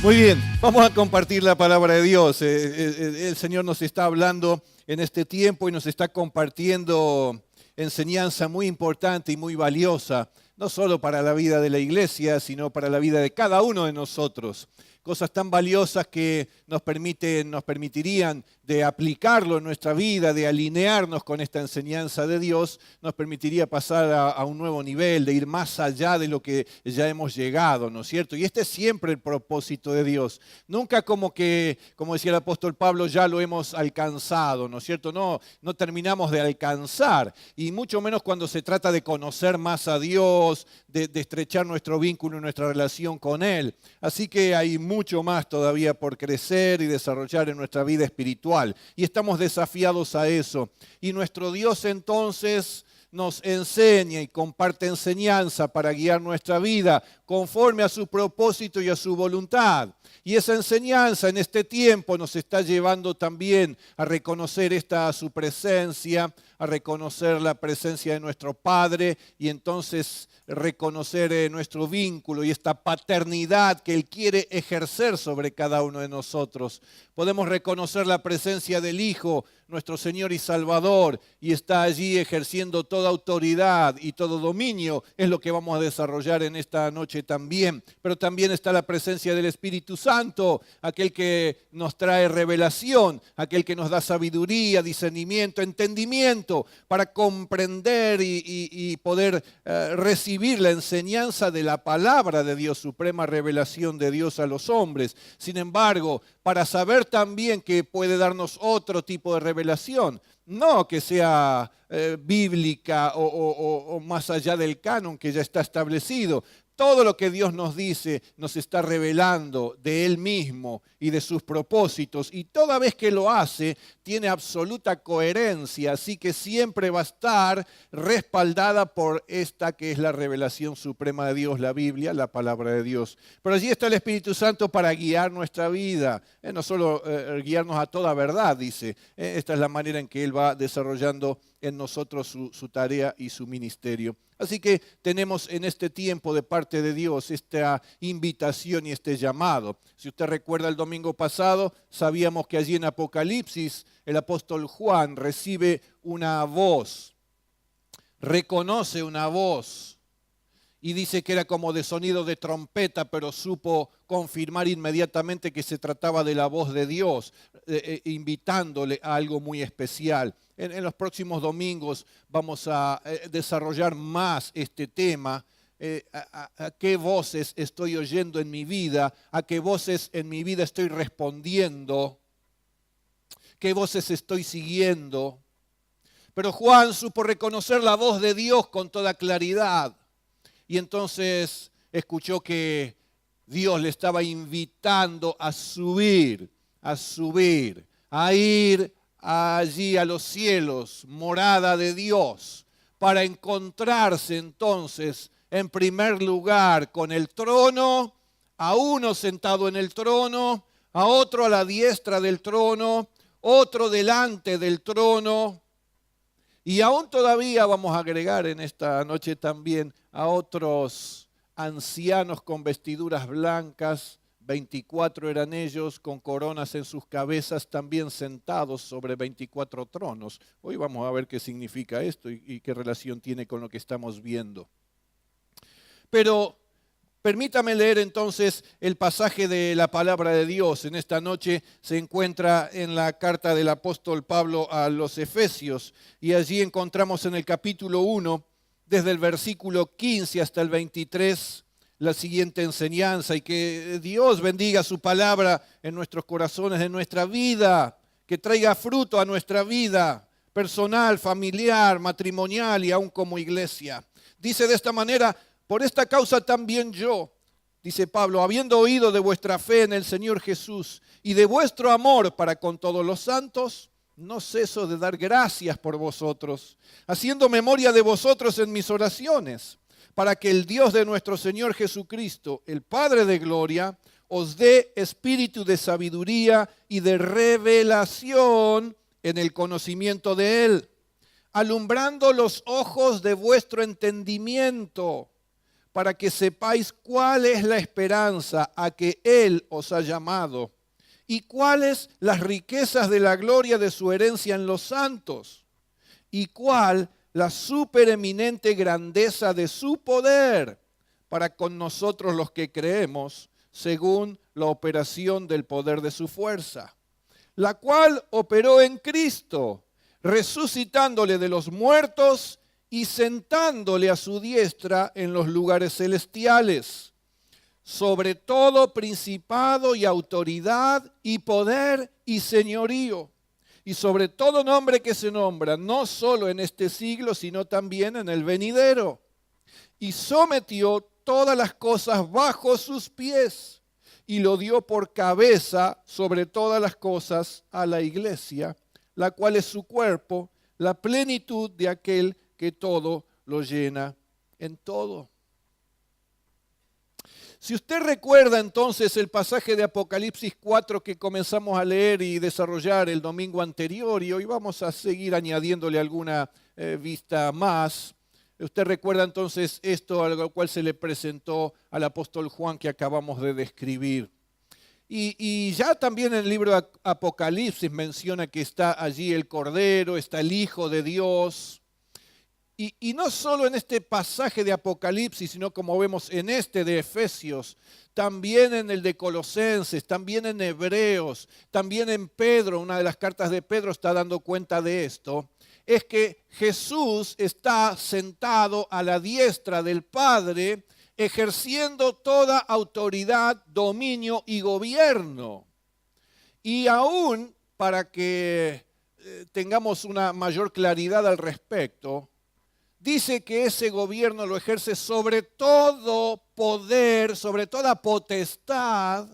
Muy bien, vamos a compartir la palabra de Dios. El Señor nos está hablando en este tiempo y nos está compartiendo enseñanza muy importante y muy valiosa, no solo para la vida de la iglesia, sino para la vida de cada uno de nosotros. Cosas tan valiosas que nos permitirían de aplicarlo en nuestra vida, de alinearnos con esta enseñanza de Dios, nos permitiría pasar a un nuevo nivel, de ir más allá de lo que ya hemos llegado, ¿no es cierto? Y este es siempre el propósito de Dios. Nunca como decía el apóstol Pablo, ya lo hemos alcanzado, ¿no es cierto? No terminamos de alcanzar, y mucho menos cuando se trata de conocer más a Dios, de estrechar nuestro vínculo y nuestra relación con Él. Así que hay mucho más todavía por crecer y desarrollar en nuestra vida espiritual. Y estamos desafiados a eso. Y nuestro Dios entonces nos enseña y comparte enseñanza para guiar nuestra vida conforme a su propósito y a su voluntad. Y esa enseñanza en este tiempo nos está llevando también a reconocer su presencia, a reconocer la presencia de nuestro Padre y entonces reconocer nuestro vínculo y esta paternidad que Él quiere ejercer sobre cada uno de nosotros. Podemos reconocer la presencia del Hijo, nuestro Señor y Salvador, y está allí ejerciendo toda autoridad y todo dominio. Es lo que vamos a desarrollar en esta noche también. Pero también está la presencia del Espíritu Santo, aquel que nos trae revelación, aquel que nos da sabiduría, discernimiento, entendimiento para comprender y poder recibir la enseñanza de la palabra de Dios, suprema revelación de Dios a los hombres. Sin embargo, para saber también que puede darnos otro tipo de revelación, no que sea bíblica o más allá del canon que ya está establecido. Todo lo que Dios nos dice nos está revelando de Él mismo y de sus propósitos. Y toda vez que lo hace, tiene absoluta coherencia. Así que siempre va a estar respaldada por esta que es la revelación suprema de Dios, la Biblia, la palabra de Dios. Pero allí está el Espíritu Santo para guiar nuestra vida. No solo guiarnos a toda verdad, dice. Esta es la manera en que Él va desarrollando en nosotros su tarea y su ministerio. Así que tenemos en este tiempo de parte de Dios esta invitación y este llamado. Si usted recuerda el domingo pasado, sabíamos que allí en Apocalipsis el apóstol Juan recibe una voz, reconoce una voz y dice que era como de sonido de trompeta, pero supo confirmar inmediatamente que se trataba de la voz de Dios, invitándole a algo muy especial. En los próximos domingos vamos a desarrollar más este tema, a qué voces estoy oyendo en mi vida, a qué voces en mi vida estoy respondiendo, qué voces estoy siguiendo. Pero Juan supo reconocer la voz de Dios con toda claridad y entonces escuchó que Dios le estaba invitando a subir, a ir allí a los cielos, morada de Dios, para encontrarse entonces en primer lugar con el trono, a uno sentado en el trono, a otro a la diestra del trono, otro delante del trono, y aún todavía vamos a agregar en esta noche también a otros ancianos con vestiduras blancas. 24 eran ellos, con coronas en sus cabezas, también sentados sobre 24 tronos. Hoy vamos a ver qué significa esto y qué relación tiene con lo que estamos viendo. Pero permítame leer entonces el pasaje de la palabra de Dios. En esta noche se encuentra en la carta del apóstol Pablo a los Efesios y allí encontramos en el capítulo 1, desde el versículo 15 hasta el 23, la siguiente enseñanza, y que Dios bendiga su palabra en nuestros corazones, en nuestra vida, que traiga fruto a nuestra vida personal, familiar, matrimonial y aún como iglesia. Dice de esta manera: por esta causa también yo, dice Pablo, habiendo oído de vuestra fe en el Señor Jesús y de vuestro amor para con todos los santos, no ceso de dar gracias por vosotros, haciendo memoria de vosotros en mis oraciones, para que el Dios de nuestro Señor Jesucristo, el Padre de gloria, os dé espíritu de sabiduría y de revelación en el conocimiento de Él, alumbrando los ojos de vuestro entendimiento, para que sepáis cuál es la esperanza a que Él os ha llamado y cuáles las riquezas de la gloria de su herencia en los santos y cuál la supereminente grandeza de su poder para con nosotros los que creemos, según la operación del poder de su fuerza, la cual operó en Cristo, resucitándole de los muertos y sentándole a su diestra en los lugares celestiales, sobre todo principado y autoridad y poder y señorío, y sobre todo nombre que se nombra, no solo en este siglo, sino también en el venidero. Y sometió todas las cosas bajo sus pies, y lo dio por cabeza sobre todas las cosas a la iglesia, la cual es su cuerpo, la plenitud de aquel que todo lo llena en todo. Si usted recuerda entonces el pasaje de Apocalipsis 4 que comenzamos a leer y desarrollar el domingo anterior, y hoy vamos a seguir añadiéndole alguna vista más. Usted recuerda entonces esto a lo cual se le presentó al apóstol Juan que acabamos de describir. Y ya también en el libro de Apocalipsis menciona que está allí el Cordero, está el Hijo de Dios. Y no solo en este pasaje de Apocalipsis, sino como vemos en este de Efesios, también en el de Colosenses, también en Hebreos, también en Pedro, una de las cartas de Pedro está dando cuenta de esto, es que Jesús está sentado a la diestra del Padre, ejerciendo toda autoridad, dominio y gobierno. Y aún para que tengamos una mayor claridad al respecto, dice que ese gobierno lo ejerce sobre todo poder, sobre toda potestad,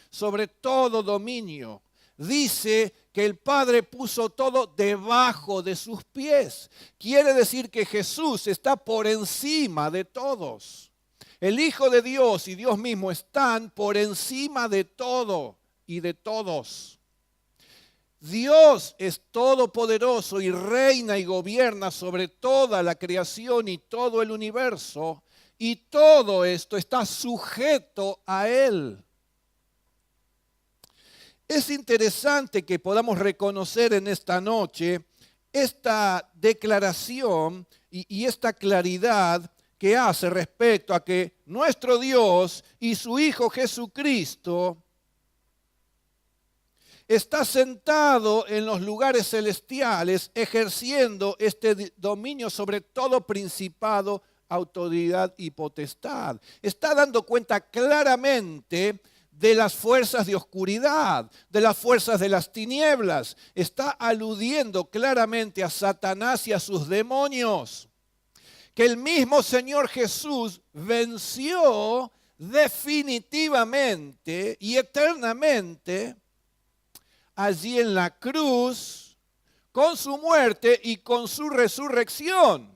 sobre todo dominio. Dice que el Padre puso todo debajo de sus pies. Quiere decir que Jesús está por encima de todos. El Hijo de Dios y Dios mismo están por encima de todo y de todos. Dios es todopoderoso y reina y gobierna sobre toda la creación y todo el universo, y todo esto está sujeto a Él. Es interesante que podamos reconocer en esta noche esta declaración y esta claridad que hace respecto a que nuestro Dios y su Hijo Jesucristo está sentado en los lugares celestiales, ejerciendo este dominio sobre todo principado, autoridad y potestad. Está dando cuenta claramente de las fuerzas de oscuridad, de las fuerzas de las tinieblas. Está aludiendo claramente a Satanás y a sus demonios. Que el mismo Señor Jesús venció definitivamente y eternamente allí en la cruz, con su muerte y con su resurrección.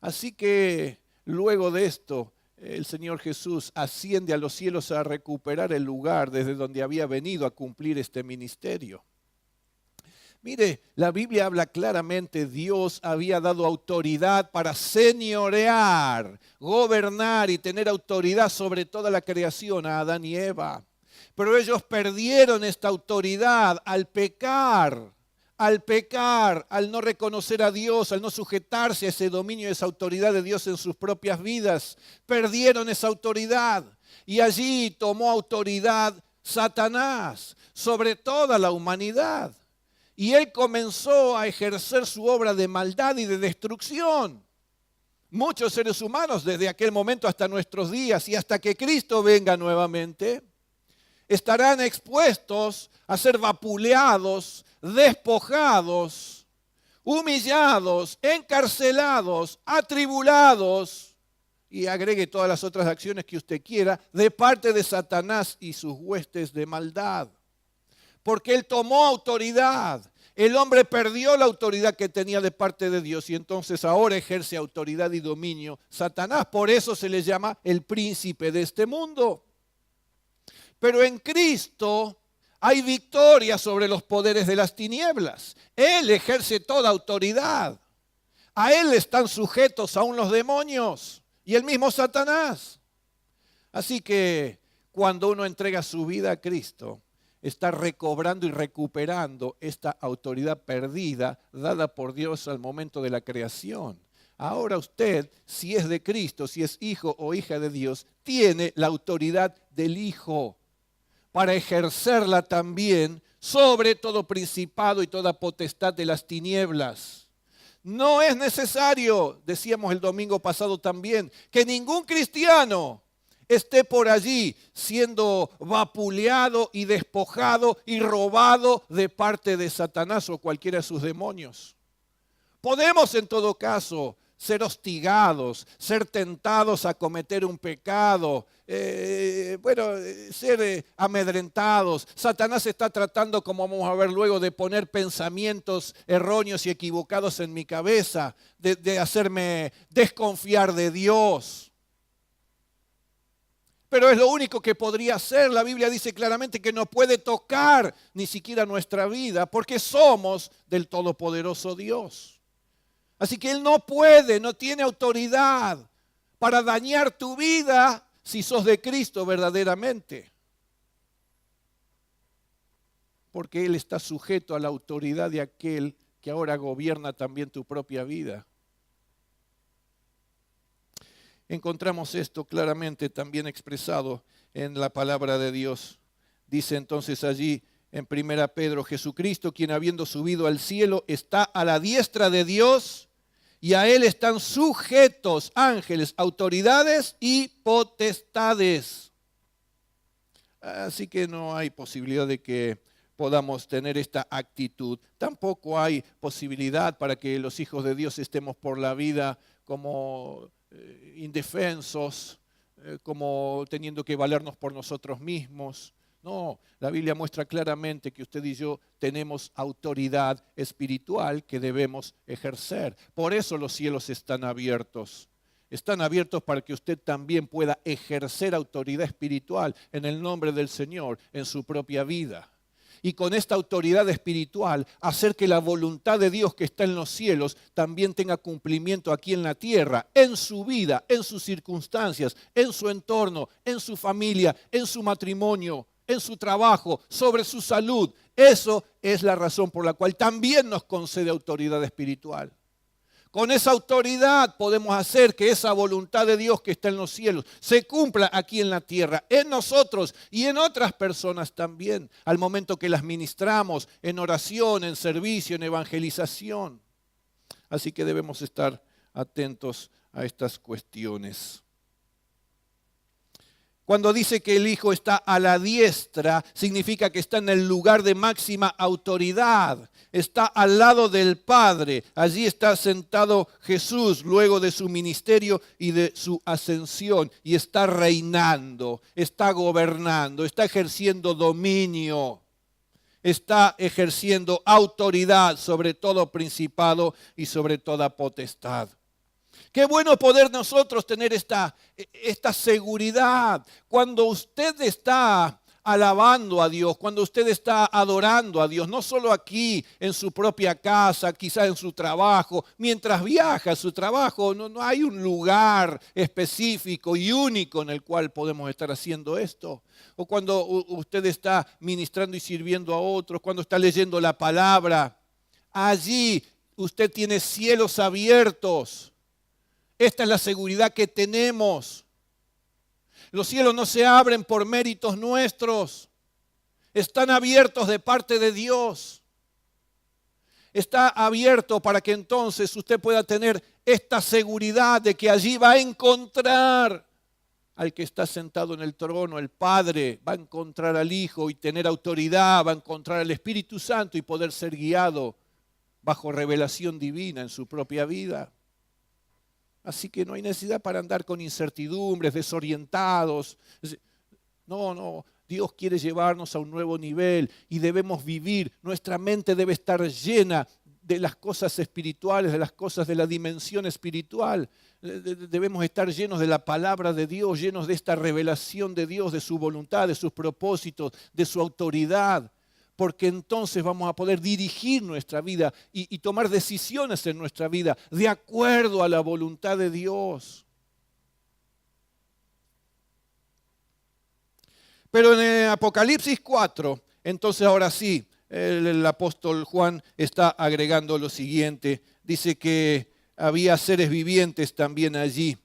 Así que luego de esto, el Señor Jesús asciende a los cielos a recuperar el lugar desde donde había venido a cumplir este ministerio. Mire, la Biblia habla claramente, Dios había dado autoridad para señorear, gobernar y tener autoridad sobre toda la creación a Adán y Eva. Pero ellos perdieron esta autoridad al pecar, al no reconocer a Dios, al no sujetarse a ese dominio y esa autoridad de Dios en sus propias vidas. Perdieron esa autoridad y allí tomó autoridad Satanás sobre toda la humanidad. Y él comenzó a ejercer su obra de maldad y de destrucción. Muchos seres humanos desde aquel momento hasta nuestros días y hasta que Cristo venga nuevamente, estarán expuestos a ser vapuleados, despojados, humillados, encarcelados, atribulados, y agregue todas las otras acciones que usted quiera, de parte de Satanás y sus huestes de maldad. Porque él tomó autoridad. El hombre perdió la autoridad que tenía de parte de Dios y entonces ahora ejerce autoridad y dominio. Satanás, por eso se le llama el príncipe de este mundo. Pero en Cristo hay victoria sobre los poderes de las tinieblas. Él ejerce toda autoridad. A Él están sujetos aún los demonios. y el mismo Satanás. Así que cuando uno entrega su vida a Cristo, está recobrando y recuperando esta autoridad perdida dada por Dios al momento de la creación. Ahora usted, si es de Cristo, si es hijo o hija de Dios, tiene la autoridad del Hijo para ejercerla también sobre todo principado y toda potestad de las tinieblas. No es necesario, decíamos el domingo pasado también, que ningún cristiano esté por allí siendo vapuleado y despojado y robado de parte de Satanás o cualquiera de sus demonios. Podemos en todo caso ser hostigados, ser tentados a cometer un pecado, ser amedrentados. Satanás está tratando, como vamos a ver luego, de poner pensamientos erróneos y equivocados en mi cabeza, de hacerme desconfiar de Dios. Pero es lo único que podría hacer. La Biblia dice claramente que no puede tocar ni siquiera nuestra vida, porque somos del Todopoderoso Dios. Así que Él no puede, no tiene autoridad para dañar tu vida si sos de Cristo verdaderamente. Porque Él está sujeto a la autoridad de aquel que ahora gobierna también tu propia vida. Encontramos esto claramente también expresado en la palabra de Dios. Dice entonces allí en 1 Pedro, Jesucristo, quien habiendo subido al cielo, está a la diestra de Dios y a Él están sujetos ángeles, autoridades y potestades. Así que no hay posibilidad de que podamos tener esta actitud. Tampoco hay posibilidad para que los hijos de Dios estemos por la vida como indefensos, como teniendo que valernos por nosotros mismos. No, la Biblia muestra claramente que usted y yo tenemos autoridad espiritual que debemos ejercer. Por eso los cielos están abiertos. Están abiertos para que usted también pueda ejercer autoridad espiritual en el nombre del Señor en su propia vida. Y con esta autoridad espiritual, hacer que la voluntad de Dios que está en los cielos también tenga cumplimiento aquí en la tierra, en su vida, en sus circunstancias, en su entorno, en su familia, en su matrimonio, en su trabajo, sobre su salud. Eso es la razón por la cual también nos concede autoridad espiritual. Con esa autoridad podemos hacer que esa voluntad de Dios que está en los cielos se cumpla aquí en la tierra, en nosotros y en otras personas también, al momento que las ministramos en oración, en servicio, en evangelización. Así que debemos estar atentos a estas cuestiones. Cuando dice que el Hijo está a la diestra, significa que está en el lugar de máxima autoridad. Está al lado del Padre. Allí está sentado Jesús luego de su ministerio y de su ascensión. Y está reinando, está gobernando, está ejerciendo dominio. Está ejerciendo autoridad sobre todo principado y sobre toda potestad. Qué bueno poder nosotros tener esta seguridad. Cuando usted está alabando a Dios, cuando usted está adorando a Dios, no solo aquí en su propia casa, quizás en su trabajo, mientras viaja a su trabajo, no hay un lugar específico y único en el cual podemos estar haciendo esto. O cuando usted está ministrando y sirviendo a otros, cuando está leyendo la palabra, allí usted tiene cielos abiertos. Esta es la seguridad que tenemos. Los cielos no se abren por méritos nuestros. Están abiertos de parte de Dios. Está abierto para que entonces usted pueda tener esta seguridad de que allí va a encontrar al que está sentado en el trono, el Padre, va a encontrar al Hijo y tener autoridad, va a encontrar al Espíritu Santo y poder ser guiado bajo revelación divina en su propia vida. Así que no hay necesidad para andar con incertidumbres, desorientados. No, Dios quiere llevarnos a un nuevo nivel y debemos vivir. Nuestra mente debe estar llena de las cosas espirituales, de las cosas de la dimensión espiritual. Debemos estar llenos de la palabra de Dios, llenos de esta revelación de Dios, de su voluntad, de sus propósitos, de su autoridad. Porque entonces vamos a poder dirigir nuestra vida y tomar decisiones en nuestra vida de acuerdo a la voluntad de Dios. Pero en Apocalipsis 4, entonces ahora sí, el apóstol Juan está agregando lo siguiente. Dice que había seres vivientes también allí,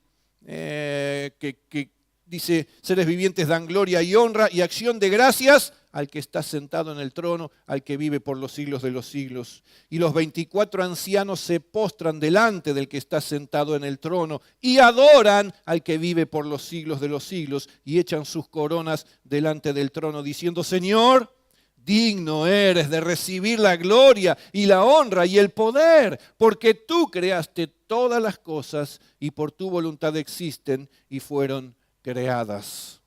que dice, seres vivientes dan gloria y honra y acción de gracias al que está sentado en el trono, al que vive por los siglos de los siglos. Y los 24 ancianos se postran delante del que está sentado en el trono y adoran al que vive por los siglos de los siglos y echan sus coronas delante del trono diciendo, Señor, digno eres de recibir la gloria y la honra y el poder, porque tú creaste todas las cosas y por tu voluntad existen y fueron creadas.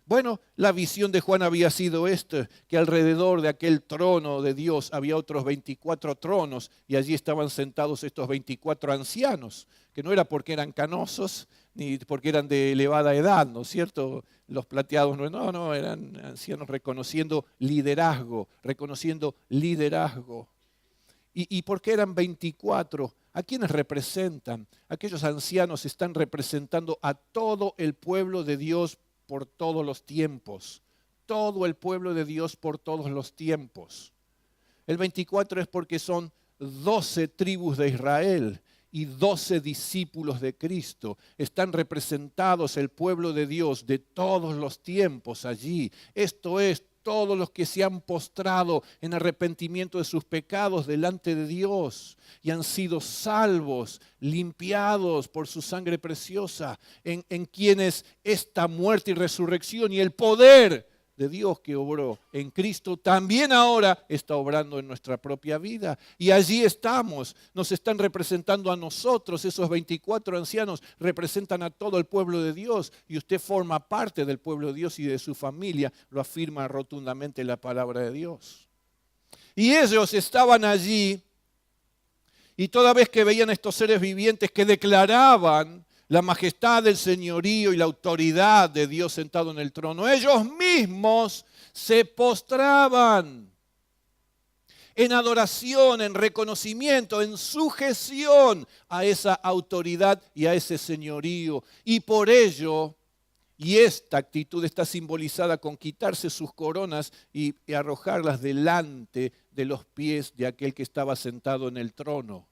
Bueno, la visión de Juan había sido esta, que alrededor de aquel trono de Dios había otros 24 tronos y allí estaban sentados estos 24 ancianos, que no era porque eran canosos ni porque eran de elevada edad, ¿no es cierto? Los plateados no, eran ancianos reconociendo liderazgo. ¿Y por qué eran 24? ¿A quiénes representan? Aquellos ancianos están representando a todo el pueblo de Dios por todos los tiempos. Todo el pueblo de Dios por todos los tiempos. El 24 es porque son 12 tribus de Israel y 12 discípulos de Cristo. Están representados el pueblo de Dios de todos los tiempos allí. Esto es, todos los que se han postrado en arrepentimiento de sus pecados delante de Dios y han sido salvos, limpiados por su sangre preciosa, en quienes esta muerte y resurrección y el poder de Dios que obró en Cristo también ahora está obrando en nuestra propia vida. Y allí estamos, nos están representando a nosotros, esos 24 ancianos representan a todo el pueblo de Dios y usted forma parte del pueblo de Dios y de su familia, lo afirma rotundamente la palabra de Dios. Y ellos estaban allí y toda vez que veían estos seres vivientes que declaraban la majestad del señorío y la autoridad de Dios sentado en el trono, ellos mismos se postraban en adoración, en reconocimiento, en sujeción a esa autoridad y a ese señorío. Y por ello, y esta actitud está simbolizada con quitarse sus coronas y arrojarlas delante de los pies de aquel que estaba sentado en el trono.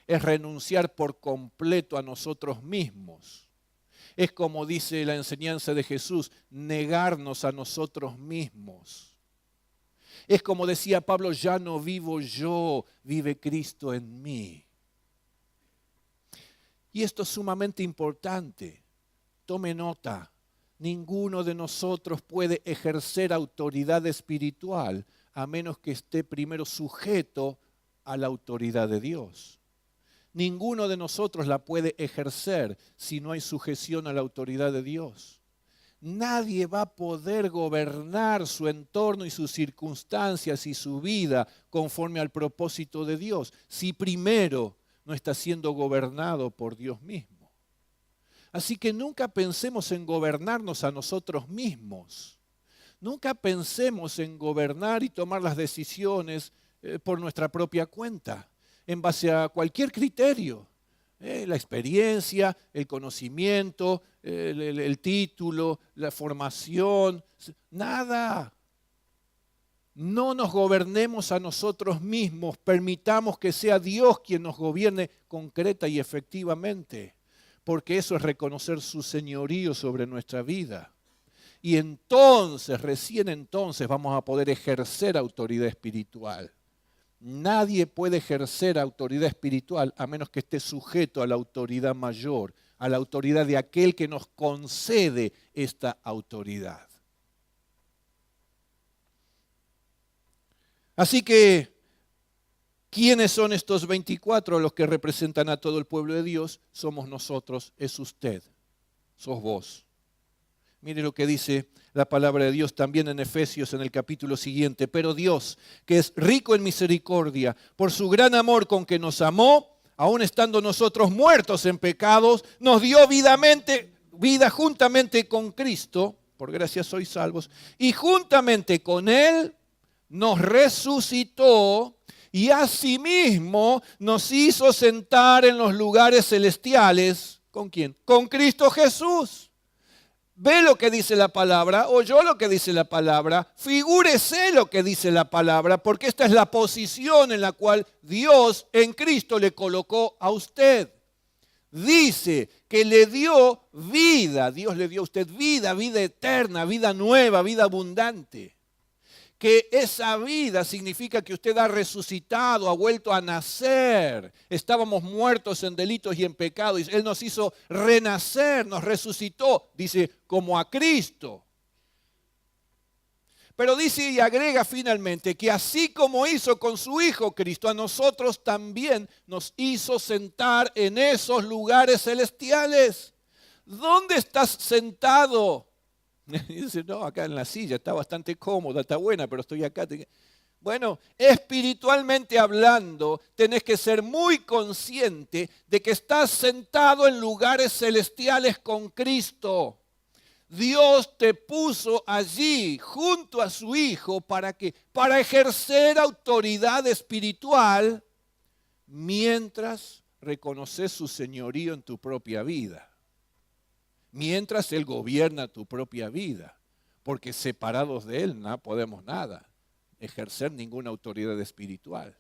Es renunciar por completo a nosotros mismos. Es como dice la enseñanza de Jesús, negarnos a nosotros mismos. Es como decía Pablo, ya no vivo yo, vive Cristo en mí. Y esto es sumamente importante. Tome nota, ninguno de nosotros puede ejercer autoridad espiritual a menos que esté primero sujeto a la autoridad de Dios. Ninguno de nosotros la puede ejercer si no hay sujeción a la autoridad de Dios. Nadie va a poder gobernar su entorno y sus circunstancias y su vida conforme al propósito de Dios si primero no está siendo gobernado por Dios mismo. Así que nunca pensemos en gobernarnos a nosotros mismos. Nunca pensemos en gobernar y tomar las decisiones por nuestra propia cuenta, en base a cualquier criterio, la experiencia, el conocimiento, el título, la formación, nada. No nos gobernemos a nosotros mismos, permitamos que sea Dios quien nos gobierne concreta y efectivamente, porque eso es reconocer su señorío sobre nuestra vida. Y entonces, recién entonces, vamos a poder ejercer autoridad espiritual. Nadie puede ejercer autoridad espiritual a menos que esté sujeto a la autoridad mayor, a la autoridad de aquel que nos concede esta autoridad. Así que, ¿quiénes son estos 24 los que representan a todo el pueblo de Dios? Somos nosotros, es usted, sos vos. Mire lo que dice la palabra de Dios también en Efesios en el capítulo siguiente. Pero Dios, que es rico en misericordia, por su gran amor con que nos amó, aun estando nosotros muertos en pecados, nos dio vida juntamente con Cristo, por gracia sois salvos, y juntamente con Él nos resucitó y asimismo nos hizo sentar en los lugares celestiales. ¿Con quién? Con Cristo Jesús. ve lo que dice la palabra, oyó lo que dice la palabra, figúrese lo que dice la palabra, porque esta es la posición en la cual Dios en Cristo le colocó a usted. Dice que le dio vida, Dios le dio a usted vida, vida eterna, vida nueva, vida abundante. Que esa vida significa que usted ha resucitado, ha vuelto a nacer. Estábamos muertos en delitos y en pecados. Él nos hizo renacer, nos resucitó, dice, como a Cristo. Pero dice y agrega finalmente que así como hizo con su Hijo Cristo, a nosotros también nos hizo sentar en esos lugares celestiales. ¿Dónde estás sentado? Y dice, no, acá en la silla, está bastante cómoda, está buena, pero estoy acá. Bueno, espiritualmente hablando, tenés que ser muy consciente de que estás sentado en lugares celestiales con Cristo. Dios te puso allí junto a su Hijo para ejercer autoridad espiritual mientras reconoces su señorío en tu propia vida. Mientras Él gobierna tu propia vida, porque separados de Él no podemos nada, ejercer ninguna autoridad espiritual.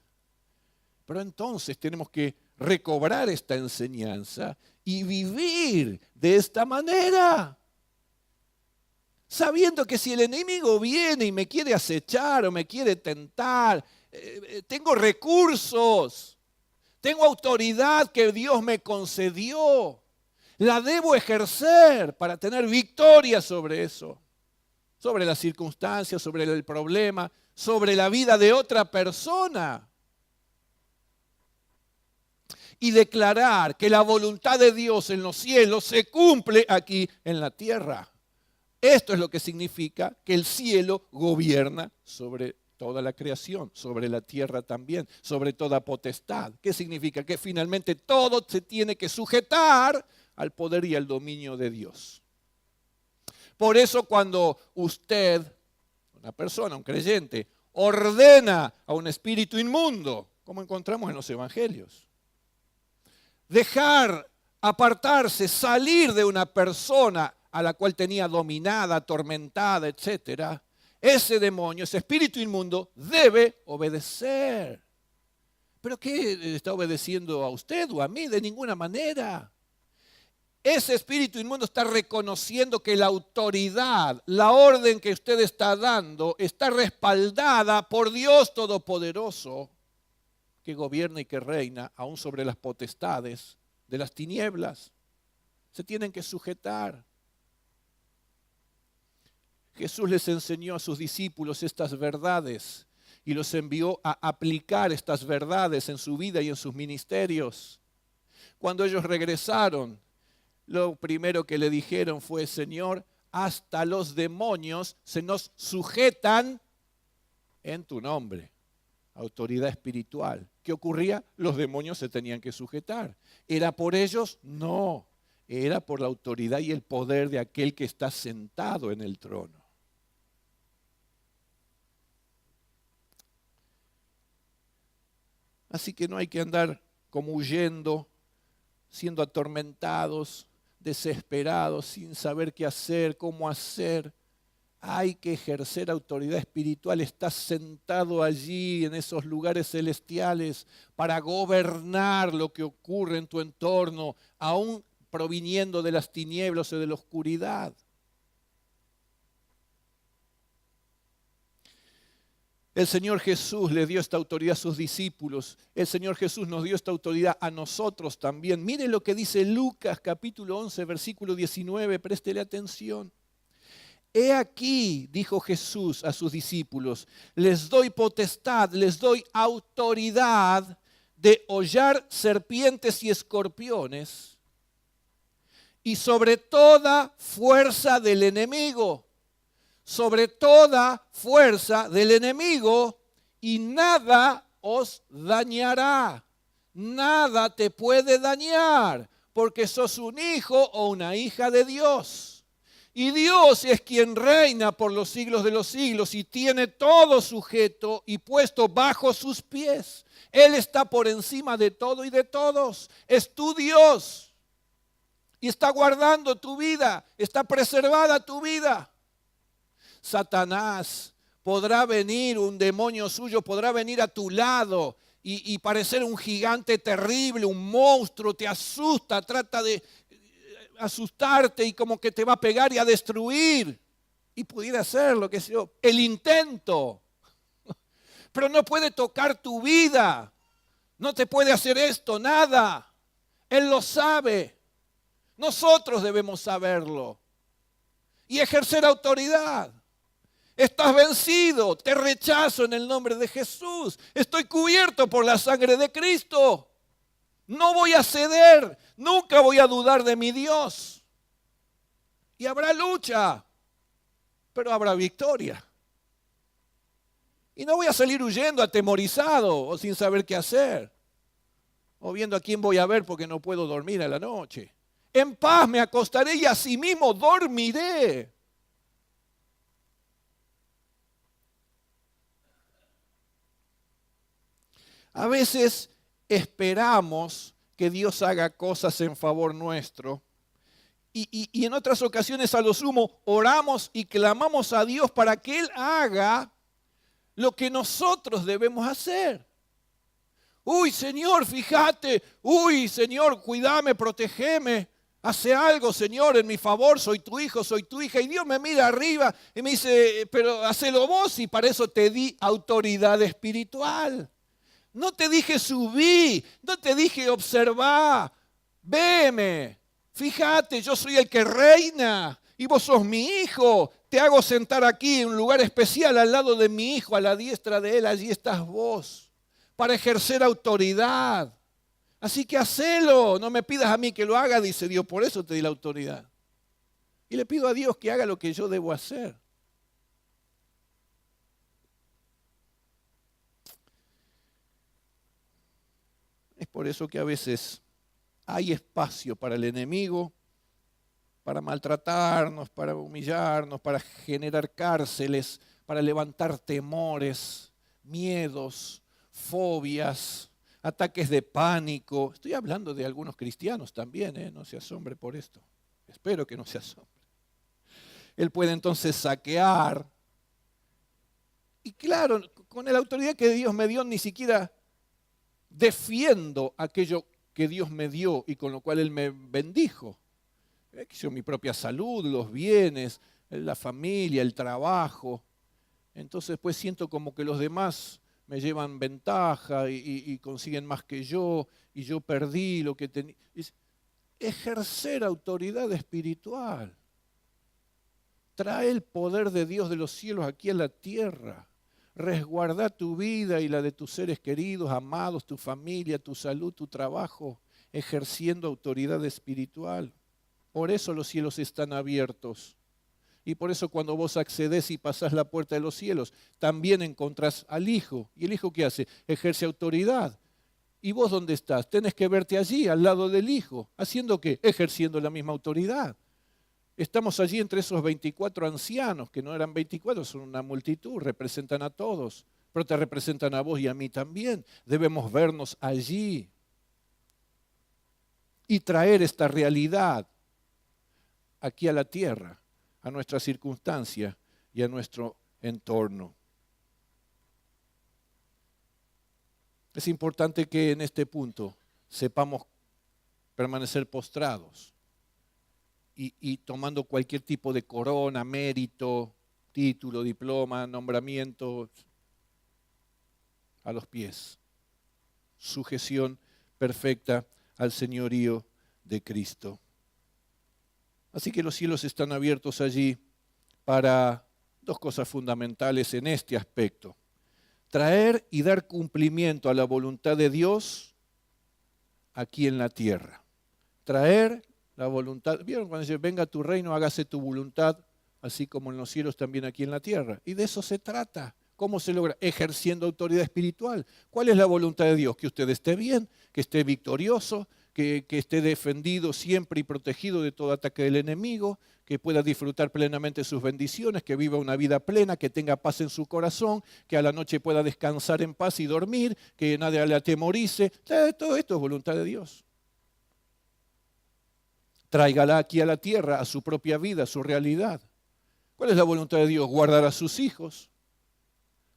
Pero entonces tenemos que recobrar esta enseñanza y vivir de esta manera, sabiendo que si el enemigo viene y me quiere acechar o me quiere tentar, tengo recursos, tengo autoridad que Dios me concedió. La debo ejercer para tener victoria sobre eso, sobre las circunstancias, sobre el problema, sobre la vida de otra persona. Y declarar que la voluntad de Dios en los cielos se cumple aquí en la tierra. Esto es lo que significa que el cielo gobierna sobre toda la creación, sobre la tierra también, sobre toda potestad. ¿Qué significa? Que finalmente todo se tiene que sujetar al poder y al dominio de Dios. Por eso cuando usted, una persona, un creyente, ordena a un espíritu inmundo, como encontramos en los evangelios, dejar, apartarse, salir de una persona a la cual tenía dominada, atormentada, etc., ese demonio, ese espíritu inmundo, debe obedecer. ¿Pero qué está obedeciendo a usted o a mí? De ninguna manera. Ese espíritu inmundo está reconociendo que la autoridad, la orden que usted está dando, está respaldada por Dios Todopoderoso, que gobierna y que reina aún sobre las potestades de las tinieblas. Se tienen que sujetar. Jesús les enseñó a sus discípulos estas verdades y los envió a aplicar estas verdades en su vida y en sus ministerios. Cuando ellos regresaron, lo primero que le dijeron fue, Señor, hasta los demonios se nos sujetan en tu nombre. Autoridad espiritual. ¿Qué ocurría? Los demonios se tenían que sujetar. ¿Era por ellos? No. Era por la autoridad y el poder de aquel que está sentado en el trono. Así que no hay que andar como huyendo, siendo atormentados, desesperados, sin saber qué hacer, cómo hacer. Hay que ejercer autoridad espiritual. Estás sentado allí en esos lugares celestiales para gobernar lo que ocurre en tu entorno, aún proviniendo de las tinieblas o de la oscuridad. El Señor Jesús le dio esta autoridad a sus discípulos. El Señor Jesús nos dio esta autoridad a nosotros también. Mire lo que dice Lucas capítulo 11, versículo 19. Préstele atención. He aquí, dijo Jesús a sus discípulos, les doy potestad, les doy autoridad de hollar serpientes y escorpiones y sobre toda fuerza del enemigo. Sobre toda fuerza del enemigo y nada os dañará. Nada te puede dañar porque sos un hijo o una hija de Dios. Y Dios es quien reina por los siglos de los siglos y tiene todo sujeto y puesto bajo sus pies. Él está por encima de todo y de todos. Es tu Dios. y está guardando tu vida, está preservada tu vida. Satanás podrá venir, un demonio suyo podrá venir a tu lado y parecer un gigante terrible, un monstruo, te asusta, trata de asustarte y como que te va a pegar y a destruir. Y pudiera ser lo que sea, el intento. Pero no puede tocar tu vida, no te puede hacer esto, nada. Él lo sabe. Nosotros debemos saberlo y ejercer autoridad. Estás vencido, te rechazo en el nombre de Jesús. Estoy cubierto por la sangre de Cristo. No voy a ceder, nunca voy a dudar de mi Dios. Y habrá lucha, pero habrá victoria. Y no voy a salir huyendo, atemorizado o sin saber qué hacer. O viendo a quién voy a ver porque no puedo dormir a la noche. En paz me acostaré y asimismo dormiré. A veces esperamos que Dios haga cosas en favor nuestro y en otras ocasiones a lo sumo oramos y clamamos a Dios para que Él haga lo que nosotros debemos hacer. Uy, Señor, fíjate. Uy, Señor, cuídame, protégeme. Hace algo, Señor, en mi favor. Soy tu hijo, soy tu hija. Y Dios me mira arriba y me dice, pero hacelo vos y para eso te di autoridad espiritual. No te dije subí, no te dije observá, veme, fíjate, yo soy el que reina y vos sos mi hijo. Te hago sentar aquí en un lugar especial al lado de mi hijo, a la diestra de él, allí estás vos, para ejercer autoridad. Así que hacelo, no me pidas a mí que lo haga, dice Dios, por eso te di la autoridad. Y le pido a Dios que haga lo que yo debo hacer. Es por eso que a veces hay espacio para el enemigo, para maltratarnos, para humillarnos, para generar cárceles, para levantar temores, miedos, fobias, ataques de pánico. Estoy hablando de algunos cristianos también, no se asombre por esto. Espero que no se asombre. Él puede entonces saquear. Y claro, con la autoridad que Dios me dio, ni siquiera defiendo aquello que Dios me dio y con lo cual Él me bendijo. Mi propia salud, los bienes, la familia, el trabajo. Entonces pues siento como que los demás me llevan ventaja y consiguen más que yo y yo perdí lo que tenía. Ejercer autoridad espiritual. Trae el poder de Dios de los cielos aquí a la tierra. Resguarda tu vida y la de tus seres queridos, amados, tu familia, tu salud, tu trabajo, ejerciendo autoridad espiritual. Por eso los cielos están abiertos. Y por eso cuando vos accedes y pasás la puerta de los cielos, también encontrás al Hijo. ¿Y el Hijo qué hace? Ejerce autoridad. ¿Y vos dónde estás? Tenés que verte allí, al lado del Hijo. ¿Haciendo qué? Ejerciendo la misma autoridad. Estamos allí entre esos 24 ancianos, que no eran 24, son una multitud, representan a todos, pero te representan a vos y a mí también. Debemos vernos allí y traer esta realidad aquí a la tierra, a nuestra circunstancia y a nuestro entorno. Es importante que en este punto sepamos permanecer postrados y tomando cualquier tipo de corona, mérito, título, diploma, nombramiento a los pies. Sujeción perfecta al señorío de Cristo. Así que los cielos están abiertos allí para dos cosas fundamentales en este aspecto. Traer y dar cumplimiento a la voluntad de Dios aquí en la tierra. Traer la voluntad. ¿Vieron cuando dice, venga tu reino, hágase tu voluntad, así como en los cielos también aquí en la tierra? Y de eso se trata. ¿Cómo se logra? Ejerciendo autoridad espiritual. ¿Cuál es la voluntad de Dios? Que usted esté bien, que esté victorioso, que esté defendido siempre y protegido de todo ataque del enemigo, que pueda disfrutar plenamente sus bendiciones, que viva una vida plena, que tenga paz en su corazón, que a la noche pueda descansar en paz y dormir, que nadie le atemorice. Todo esto es voluntad de Dios. Tráigala aquí a la tierra, a su propia vida, a su realidad. ¿Cuál es la voluntad de Dios? Guardar a sus hijos.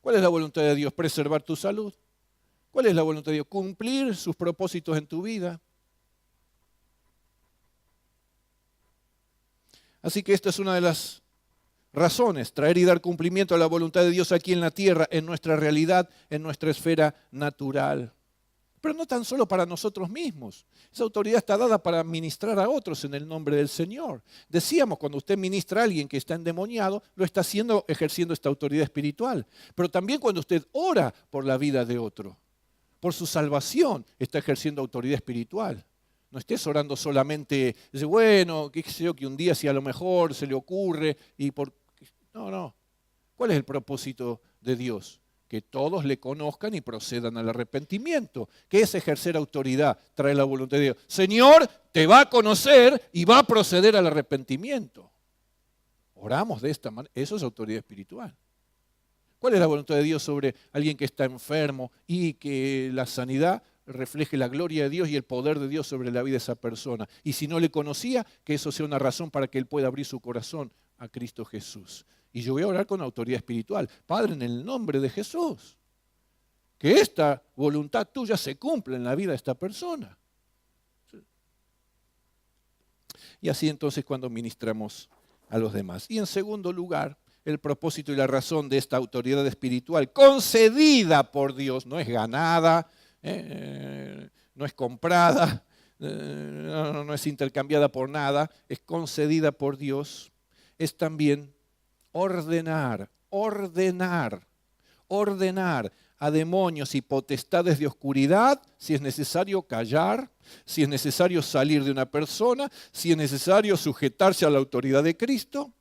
¿Cuál es la voluntad de Dios? Preservar tu salud. ¿Cuál es la voluntad de Dios? Cumplir sus propósitos en tu vida. Así que esta es una de las razones, traer y dar cumplimiento a la voluntad de Dios aquí en la tierra, en nuestra realidad, en nuestra esfera natural. Pero no tan solo para nosotros mismos. Esa autoridad está dada para ministrar a otros en el nombre del Señor. Decíamos, cuando usted ministra a alguien que está endemoniado, lo está haciendo ejerciendo esta autoridad espiritual. Pero también cuando usted ora por la vida de otro, por su salvación, está ejerciendo autoridad espiritual. No estés orando solamente, dice, bueno, qué sé yo, que un día si a lo mejor se le ocurre y por... No. ¿Cuál es el propósito de Dios? Que todos le conozcan y procedan al arrepentimiento. ¿Qué es ejercer autoridad? Trae la voluntad de Dios. Señor, te va a conocer y va a proceder al arrepentimiento. Oramos de esta manera. Eso es autoridad espiritual. ¿Cuál es la voluntad de Dios sobre alguien que está enfermo y que la sanidad refleje la gloria de Dios y el poder de Dios sobre la vida de esa persona? Y si no le conocía, que eso sea una razón para que él pueda abrir su corazón a Cristo Jesús. Y yo voy a orar con autoridad espiritual. Padre, en el nombre de Jesús, que esta voluntad tuya se cumpla en la vida de esta persona. Y así entonces cuando ministramos a los demás. Y en segundo lugar, el propósito y la razón de esta autoridad espiritual concedida por Dios, no es ganada, no es comprada, no es intercambiada por nada, es concedida por Dios, es también ordenar a demonios y potestades de oscuridad, si es necesario callar, si es necesario salir de una persona, si es necesario sujetarse a la autoridad de Cristo,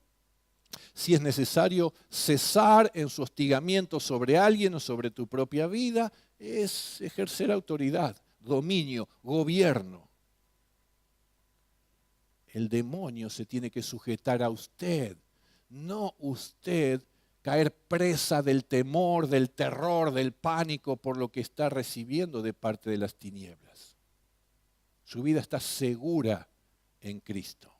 si es necesario cesar en su hostigamiento sobre alguien o sobre tu propia vida, es ejercer autoridad, dominio, gobierno. El demonio se tiene que sujetar a usted, no usted caer presa del temor, del terror, del pánico por lo que está recibiendo de parte de las tinieblas. Su vida está segura en Cristo.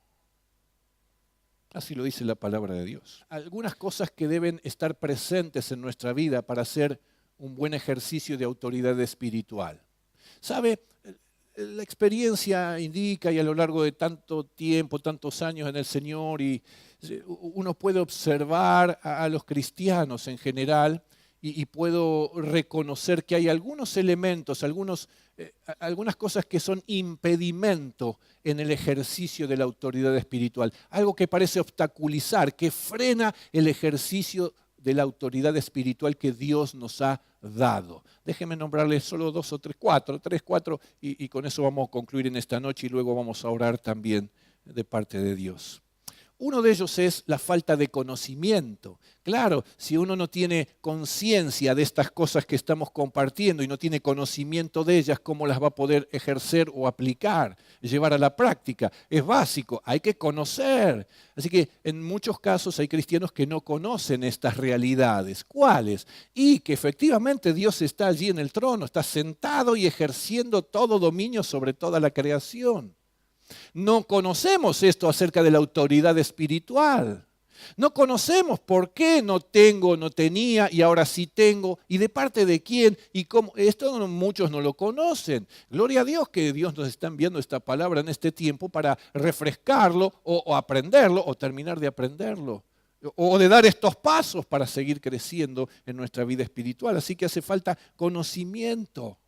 Así lo dice la palabra de Dios. Algunas cosas que deben estar presentes en nuestra vida para hacer un buen ejercicio de autoridad espiritual. ¿Sabe? La experiencia indica, y a lo largo de tanto tiempo, tantos años en el Señor, y uno puede observar a los cristianos en general y puedo reconocer que hay algunos elementos, algunas cosas que son impedimento en el ejercicio de la autoridad espiritual. Algo que parece obstaculizar, que frena el ejercicio de la autoridad espiritual que Dios nos ha dado. Déjenme nombrarles solo 2 o 3, 4, y con eso vamos a concluir en esta noche y luego vamos a orar también de parte de Dios. Uno de ellos es la falta de conocimiento. Claro, si uno no tiene conciencia de estas cosas que estamos compartiendo y no tiene conocimiento de ellas, ¿cómo las va a poder ejercer o aplicar, llevar a la práctica? Es básico, hay que conocer. Así que en muchos casos hay cristianos que no conocen estas realidades. ¿Cuáles? Y que efectivamente Dios está allí en el trono, está sentado y ejerciendo todo dominio sobre toda la creación. No conocemos esto acerca de la autoridad espiritual. No conocemos por qué no tengo, no tenía y ahora sí tengo y de parte de quién y cómo. Esto muchos no lo conocen. Gloria a Dios que Dios nos está enviando esta palabra en este tiempo para refrescarlo o aprenderlo o terminar de aprenderlo. O de dar estos pasos para seguir creciendo en nuestra vida espiritual. Así que hace falta conocimiento.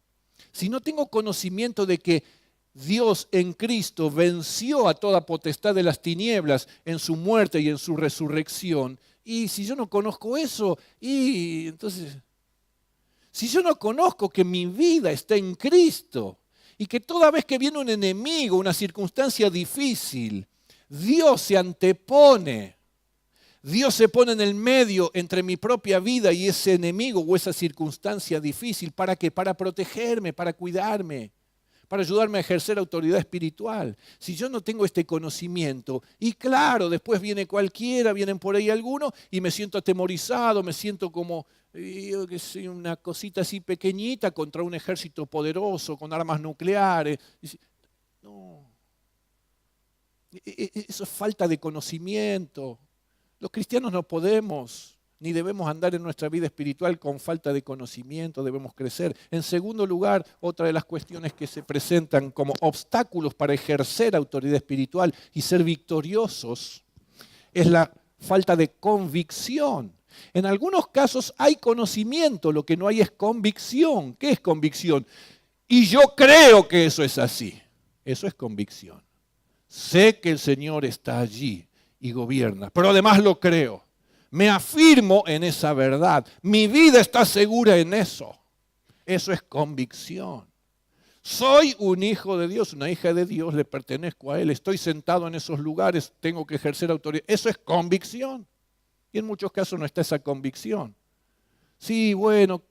Si no tengo conocimiento de que Dios en Cristo venció a toda potestad de las tinieblas en su muerte y en su resurrección. Y si yo no conozco eso, y entonces, si yo no conozco que mi vida está en Cristo y que toda vez que viene un enemigo, una circunstancia difícil, Dios se antepone, Dios se pone en el medio entre mi propia vida y ese enemigo o esa circunstancia difícil. ¿Para qué? Para protegerme, para cuidarme, para ayudarme a ejercer autoridad espiritual. Si yo no tengo este conocimiento, y claro, después viene cualquiera, vienen por ahí algunos, y me siento atemorizado, me siento como que soy una cosita así pequeñita contra un ejército poderoso, con armas nucleares. No. Eso es falta de conocimiento. Los cristianos no podemos ni debemos andar en nuestra vida espiritual con falta de conocimiento, debemos crecer. En segundo lugar, otra de las cuestiones que se presentan como obstáculos para ejercer autoridad espiritual y ser victoriosos es la falta de convicción. En algunos casos hay conocimiento, lo que no hay es convicción. ¿Qué es convicción? Y yo creo que eso es así. Eso es convicción. Sé que el Señor está allí y gobierna, pero además lo creo. Me afirmo en esa verdad. Mi vida está segura en eso. Eso es convicción. Soy un hijo de Dios, una hija de Dios, le pertenezco a Él. Estoy sentado en esos lugares, tengo que ejercer autoridad. Eso es convicción. Y en muchos casos no está esa convicción. Sí, bueno,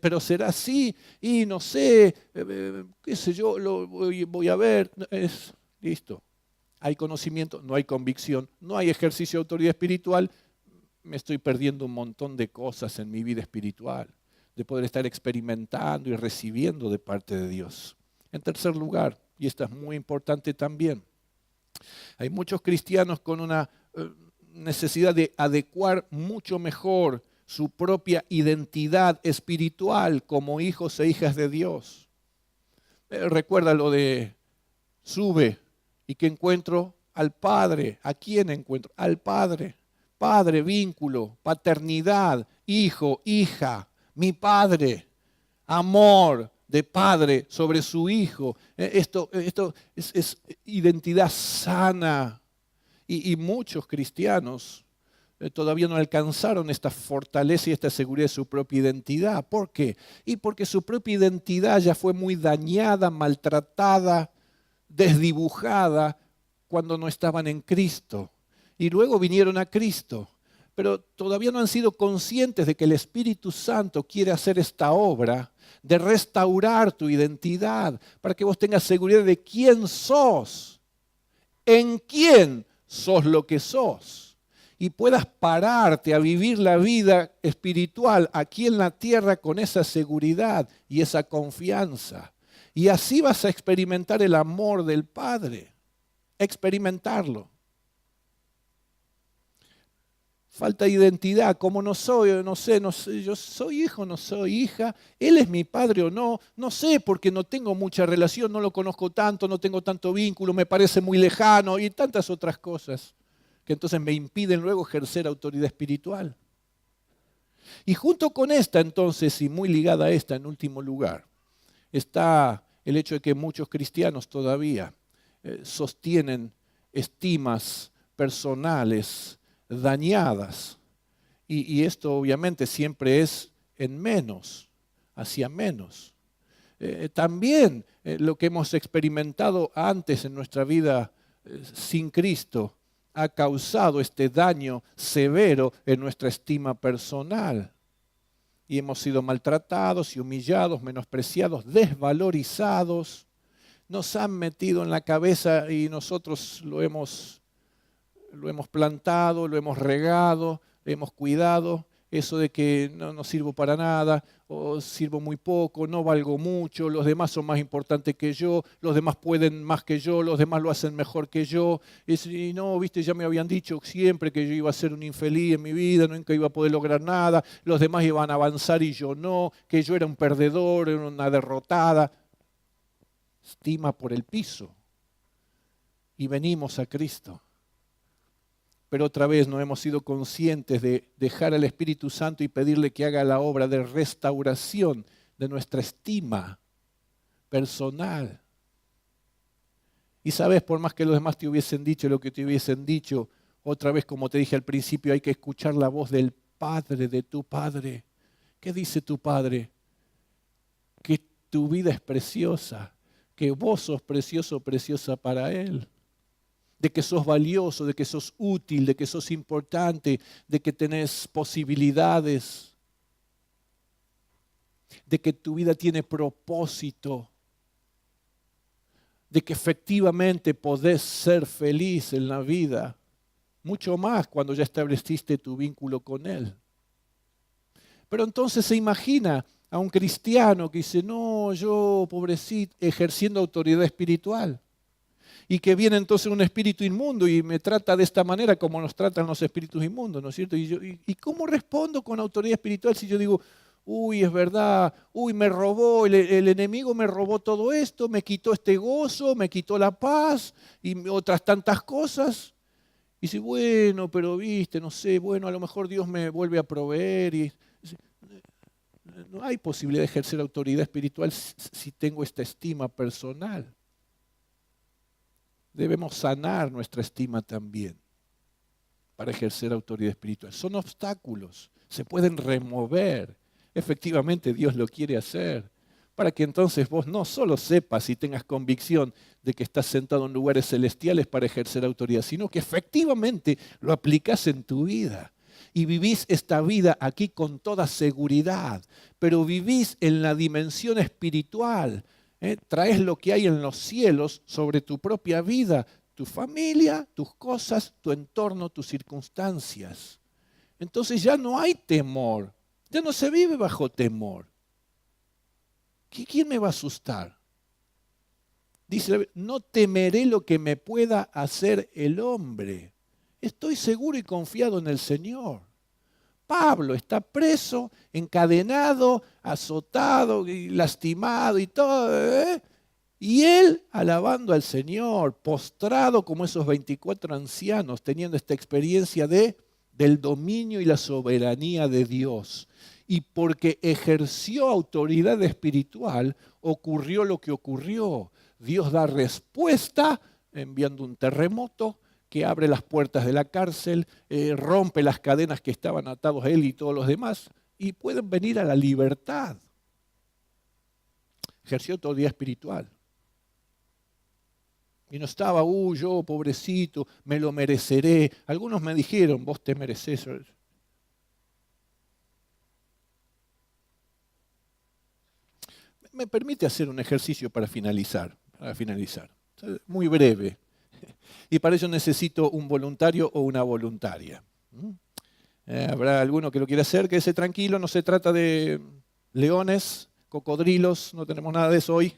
pero será así y no sé, qué sé yo, lo voy a ver. Listo. Hay conocimiento, no hay convicción, no hay ejercicio de autoridad espiritual. Me estoy perdiendo un montón de cosas en mi vida espiritual, de poder estar experimentando y recibiendo de parte de Dios. En tercer lugar, y esta es muy importante también, hay muchos cristianos con una necesidad de adecuar mucho mejor su propia identidad espiritual como hijos e hijas de Dios. Recuerda lo de sube y que encuentro al Padre. ¿A quién encuentro? Al Padre. Padre, vínculo, paternidad, hijo, hija, mi Padre, amor de Padre sobre su Hijo. Esto es identidad sana. Y muchos cristianos todavía no alcanzaron esta fortaleza y esta seguridad de su propia identidad. ¿Por qué? Y porque su propia identidad ya fue muy dañada, maltratada, desdibujada cuando no estaban en Cristo. Y luego vinieron a Cristo, pero todavía no han sido conscientes de que el Espíritu Santo quiere hacer esta obra de restaurar tu identidad para que vos tengas seguridad de quién sos, en quién sos lo que sos y puedas pararte a vivir la vida espiritual aquí en la tierra con esa seguridad y esa confianza. Y así vas a experimentar el amor del Padre, experimentarlo. Falta de identidad, como no soy, no sé, yo soy hijo, no soy hija, él es mi padre o no, no sé porque no tengo mucha relación, no lo conozco tanto, no tengo tanto vínculo, me parece muy lejano y tantas otras cosas que entonces me impiden luego ejercer autoridad espiritual. Y junto con esta entonces, y muy ligada a esta en último lugar, está el hecho de que muchos cristianos todavía sostienen estimas personales dañadas. Y esto obviamente siempre es en menos, hacia menos. También lo que hemos experimentado antes en nuestra vida sin Cristo ha causado este daño severo en nuestra estima personal. Y hemos sido maltratados y humillados, menospreciados, desvalorizados. Nos han metido en la cabeza y nosotros lo hemos plantado, lo hemos regado, lo hemos cuidado, eso de que no sirvo para nada, o sirvo muy poco, no valgo mucho, los demás son más importantes que yo, los demás pueden más que yo, los demás lo hacen mejor que yo, y no, viste, ya me habían dicho siempre que yo iba a ser un infeliz en mi vida, nunca iba a poder lograr nada, los demás iban a avanzar y yo no, que yo era un perdedor, era una derrotada. Estima por el piso. Y venimos a Cristo. Pero otra vez no hemos sido conscientes de dejar al Espíritu Santo y pedirle que haga la obra de restauración de nuestra estima personal. Y sabes, por más que los demás te hubiesen dicho lo que te hubiesen dicho, otra vez como te dije al principio, hay que escuchar la voz del Padre, de tu Padre. ¿Qué dice tu Padre? Que tu vida es preciosa, que vos sos precioso, preciosa para Él. De que sos valioso, de que sos útil, de que sos importante, de que tenés posibilidades, de que tu vida tiene propósito, de que efectivamente podés ser feliz en la vida, mucho más cuando ya estableciste tu vínculo con Él. Pero entonces se imagina a un cristiano que dice, no, yo, pobrecito, ejerciendo autoridad espiritual. y que viene entonces un espíritu inmundo y me trata de esta manera como nos tratan los espíritus inmundos, ¿no es cierto? ¿Y cómo respondo con autoridad espiritual si yo digo, uy, es verdad, uy, me robó, el enemigo me robó todo esto, me quitó este gozo, me quitó la paz y otras tantas cosas? Y dice, bueno, pero viste, no sé, bueno, a lo mejor Dios me vuelve a proveer. Y no hay posibilidad de ejercer autoridad espiritual si tengo esta estima personal. Debemos sanar nuestra estima también para ejercer autoridad espiritual. Son obstáculos, se pueden remover. Efectivamente Dios lo quiere hacer, para que entonces vos no solo sepas y tengas convicción de que estás sentado en lugares celestiales para ejercer autoridad, sino que efectivamente lo aplicás en tu vida. Y vivís esta vida aquí con toda seguridad, pero vivís en la dimensión espiritual. Traes lo que hay en los cielos sobre tu propia vida, tu familia, tus cosas, tu entorno, tus circunstancias. Entonces ya no hay temor, ya no se vive bajo temor. ¿Quién me va a asustar? Dice, no temeré lo que me pueda hacer el hombre. Estoy seguro y confiado en el Señor. Pablo está preso, encadenado, azotado, lastimado y todo. Y él alabando al Señor, postrado como esos 24 ancianos, teniendo esta experiencia del dominio y la soberanía de Dios. Y porque ejerció autoridad espiritual, ocurrió lo que ocurrió. Dios da respuesta enviando un terremoto que abre las puertas de la cárcel, rompe las cadenas que estaban atados a él y todos los demás, y pueden venir a la libertad. Ejerció autoridad espiritual. Y no estaba, yo pobrecito, me lo mereceré. Algunos me dijeron, vos te merecés. Me permite hacer un ejercicio para finalizar. Muy breve. Y para eso necesito un voluntario o una voluntaria. Habrá alguno que lo quiera hacer, quédese tranquilo, no se trata de leones, cocodrilos, no tenemos nada de eso hoy.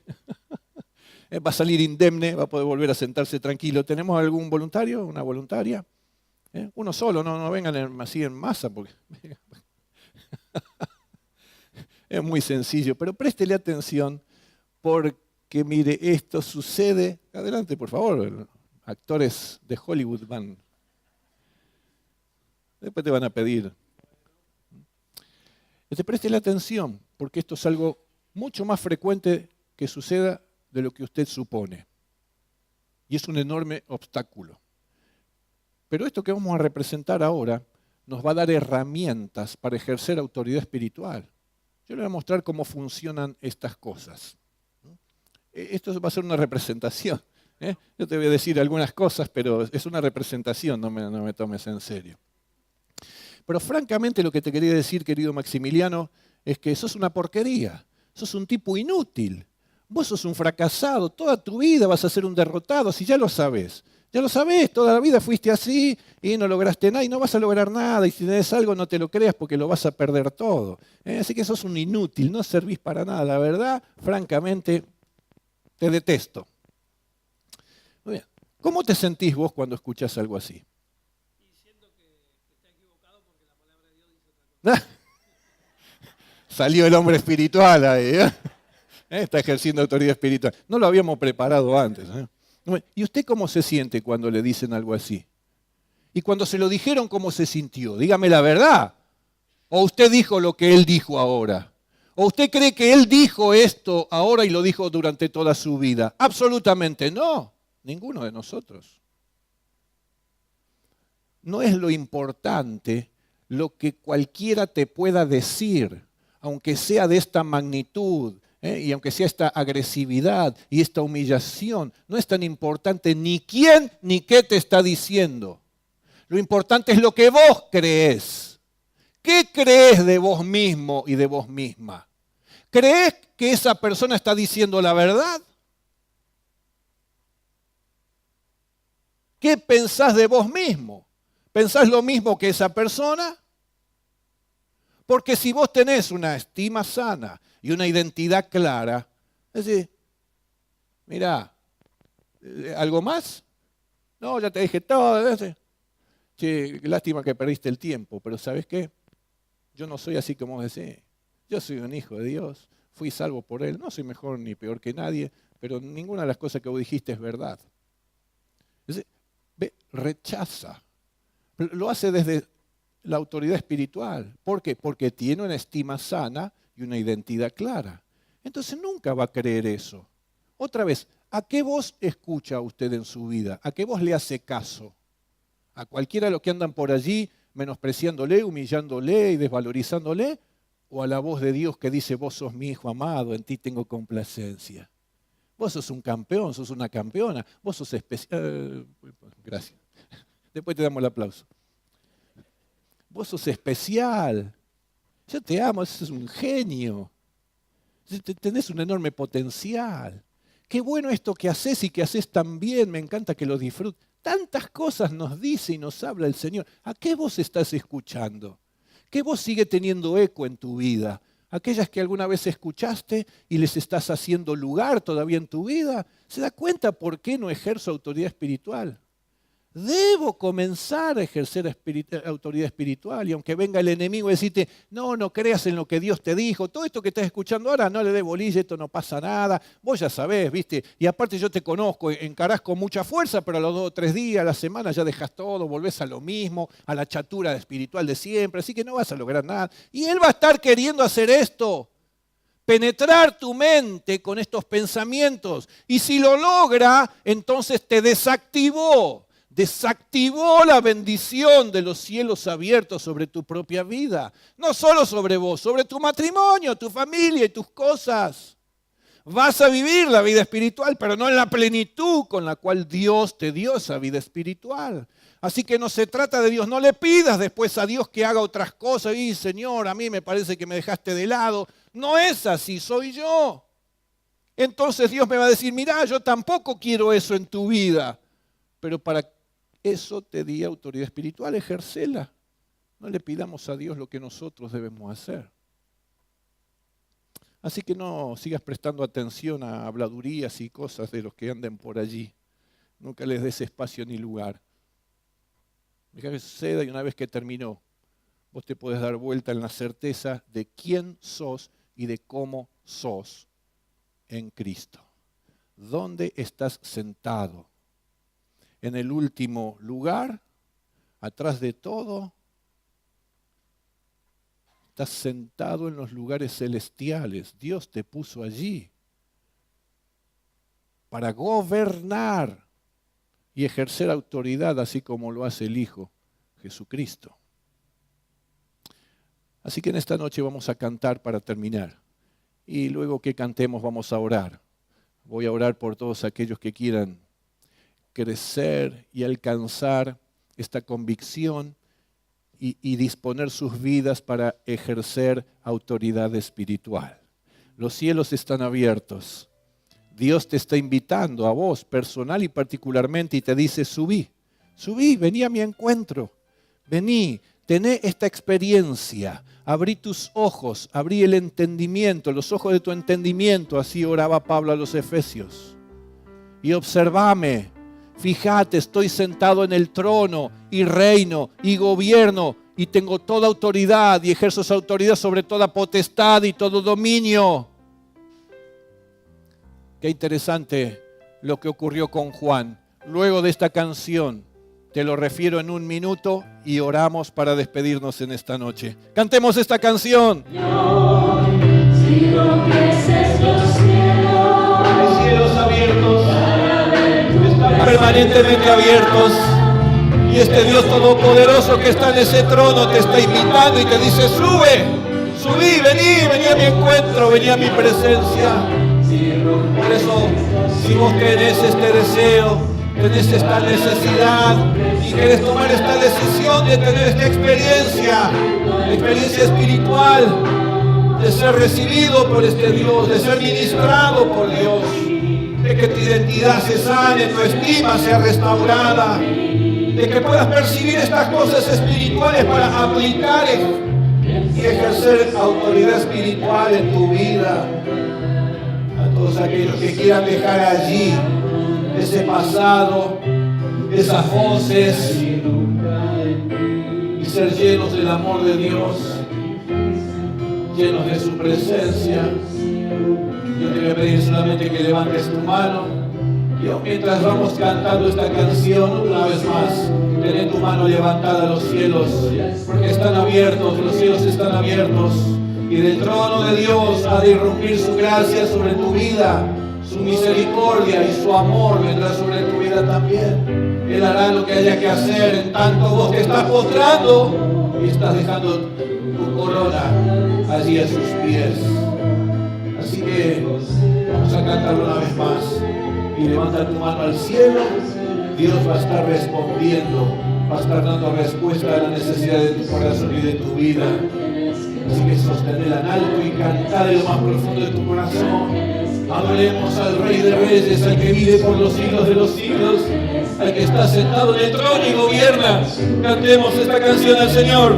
Va a salir indemne, va a poder volver a sentarse tranquilo. ¿Tenemos algún voluntario, una voluntaria? Uno solo, no vengan así en masa, porque es muy sencillo, pero préstele atención porque, mire, esto sucede. Adelante, por favor. Actores de Hollywood van. Después te van a pedir. Préstele atención, porque esto es algo mucho más frecuente que suceda de lo que usted supone. Y es un enorme obstáculo. Pero esto que vamos a representar ahora nos va a dar herramientas para ejercer autoridad espiritual. Yo le voy a mostrar cómo funcionan estas cosas. Esto va a ser una representación. Yo te voy a decir algunas cosas, pero es una representación, no me tomes en serio. Pero francamente lo que te quería decir, querido Maximiliano, es que sos una porquería, sos un tipo inútil. Vos sos un fracasado, toda tu vida vas a ser un derrotado, si ya lo sabés. Ya lo sabés, toda la vida fuiste así y no lograste nada y no vas a lograr nada. Y si tenés algo no te lo creas porque lo vas a perder todo. Así que sos un inútil, no servís para nada. La verdad, francamente, te detesto. Muy bien. ¿Cómo te sentís vos cuando escuchás algo así? Diciendo que está equivocado porque la palabra de Dios dice otra cosa. Salió el hombre espiritual ahí. Está ejerciendo autoridad espiritual. No lo habíamos preparado antes. ¿Y usted cómo se siente cuando le dicen algo así? Y cuando se lo dijeron, ¿cómo se sintió? Dígame la verdad. ¿O usted dijo lo que él dijo ahora? ¿O usted cree que él dijo esto ahora y lo dijo durante toda su vida? Absolutamente no. Ninguno de nosotros. No es lo importante lo que cualquiera te pueda decir, aunque sea de esta magnitud, y aunque sea esta agresividad y esta humillación. No es tan importante ni quién ni qué te está diciendo. Lo importante es lo que vos crees. ¿Qué crees de vos mismo y de vos misma? ¿Crees que esa persona está diciendo la verdad? ¿Qué pensás de vos mismo? ¿Pensás lo mismo que esa persona? Porque si vos tenés una estima sana y una identidad clara, es decir, mirá, ¿Algo más? No, ya te dije todo. Che, lástima que perdiste el tiempo, pero ¿sabes qué? Yo no soy así como decís. Yo soy un hijo de Dios, fui salvo por Él. No soy mejor ni peor que nadie, pero ninguna de las cosas que vos dijiste es verdad. Rechaza. Lo hace desde la autoridad espiritual. ¿Por qué? Porque tiene una estima sana y una identidad clara. Entonces nunca va a creer eso. Otra vez, ¿a qué voz escucha usted en su vida? ¿A qué voz le hace caso? ¿A cualquiera de los que andan por allí menospreciándole, humillándole y desvalorizándole? ¿O a la voz de Dios que dice, vos sos mi hijo amado, en ti tengo complacencia? Vos sos un campeón, sos una campeona, vos sos especial. Gracias. Después te damos el aplauso. Vos sos especial. Yo te amo, sos un genio. Tenés un enorme potencial. Qué bueno esto que haces y que haces tan bien, me encanta que lo disfrutes. Tantas cosas nos dice y nos habla el Señor. ¿A qué voz estás escuchando? ¿Qué voz sigue teniendo eco en tu vida? Aquellas que alguna vez escuchaste y les estás haciendo lugar todavía en tu vida. ¿Se da cuenta por qué no ejerzo autoridad espiritual? Debo comenzar a ejercer autoridad espiritual. Y aunque venga el enemigo y decirte, no creas en lo que Dios te dijo, todo esto que estás escuchando ahora, no le dé bolilla, esto no pasa nada, vos ya sabés, ¿viste? Y aparte yo te conozco, encarás con mucha fuerza, pero a los 2 o 3 días, a la semana ya dejas todo, volvés a lo mismo, a la chatura espiritual de siempre, así que no vas a lograr nada. Y Él va a estar queriendo hacer esto, penetrar tu mente con estos pensamientos. Y si lo logra, entonces te desactivó la bendición de los cielos abiertos sobre tu propia vida. No solo sobre vos, sobre tu matrimonio, tu familia y tus cosas. Vas a vivir la vida espiritual, pero no en la plenitud con la cual Dios te dio esa vida espiritual. Así que no se trata de Dios. No le pidas después a Dios que haga otras cosas. Y Señor, a mí me parece que me dejaste de lado. No es así, soy yo. Entonces Dios me va a decir, mirá, yo tampoco quiero eso en tu vida. Pero para eso te di autoridad espiritual, ejercela. No le pidamos a Dios lo que nosotros debemos hacer. Así que no sigas prestando atención a habladurías y cosas de los que anden por allí. Nunca les des espacio ni lugar. Deja que suceda y una vez que terminó, vos te podés dar vuelta en la certeza de quién sos y de cómo sos en Cristo. ¿Dónde estás sentado? ¿En el último lugar? ¿Atrás de todo? Estás sentado en los lugares celestiales. Dios te puso allí para gobernar y ejercer autoridad, así como lo hace el Hijo Jesucristo. Así que en esta noche vamos a cantar para terminar. Y luego que cantemos vamos a orar. Voy a orar por todos aquellos que quieran crecer y alcanzar esta convicción y disponer sus vidas para ejercer autoridad espiritual. Los cielos están abiertos. Dios te está invitando a vos, personal y particularmente, y te dice, subí, vení a mi encuentro, vení, tené esta experiencia, abrí tus ojos, abrí el entendimiento, los ojos de tu entendimiento, así oraba Pablo a los Efesios, y observame. Fíjate, estoy sentado en el trono y reino y gobierno y tengo toda autoridad y ejerzo esa autoridad sobre toda potestad y todo dominio. Qué interesante lo que ocurrió con Juan. Luego de esta canción, te lo refiero en 1 minuto y oramos para despedirnos en esta noche. Cantemos esta canción. Yo sigo creces los cielos Abiertos. Permanentemente abiertos, y este Dios todopoderoso que está en ese trono te está invitando y te dice, subí, vení a mi encuentro, vení a mi presencia. Por eso, si vos tenés este deseo, tenés esta necesidad y querés tomar esta decisión de tener esta experiencia espiritual, de ser recibido por este Dios, de ser ministrado por Dios, de que tu identidad se sane, tu estima sea restaurada, de que puedas percibir estas cosas espirituales para aplicar y ejercer autoridad espiritual en tu vida. A todos aquellos que quieran dejar allí ese pasado, esas voces, y ser llenos del amor de Dios, llenos de su presencia. Yo te voy a pedir solamente que levantes tu mano y mientras vamos cantando esta canción una vez más, ten tu mano levantada a los cielos, porque están abiertos, los cielos están abiertos y del trono de Dios ha de irrumpir su gracia sobre tu vida, su misericordia y su amor vendrá sobre tu vida también. Él hará lo que haya que hacer, en tanto vos te estás postrando y estás dejando tu corona allí a sus pies. Así que vamos a cantar una vez más y levanta tu mano al cielo. Dios va a estar respondiendo, va a estar dando respuesta a la necesidad de tu corazón y de tu vida. Así que sostenela en alto y cantar en lo más profundo de tu corazón. Adoremos al Rey de Reyes, al que vive por los siglos de los siglos, al que está sentado en el trono y gobierna. Cantemos esta canción al Señor.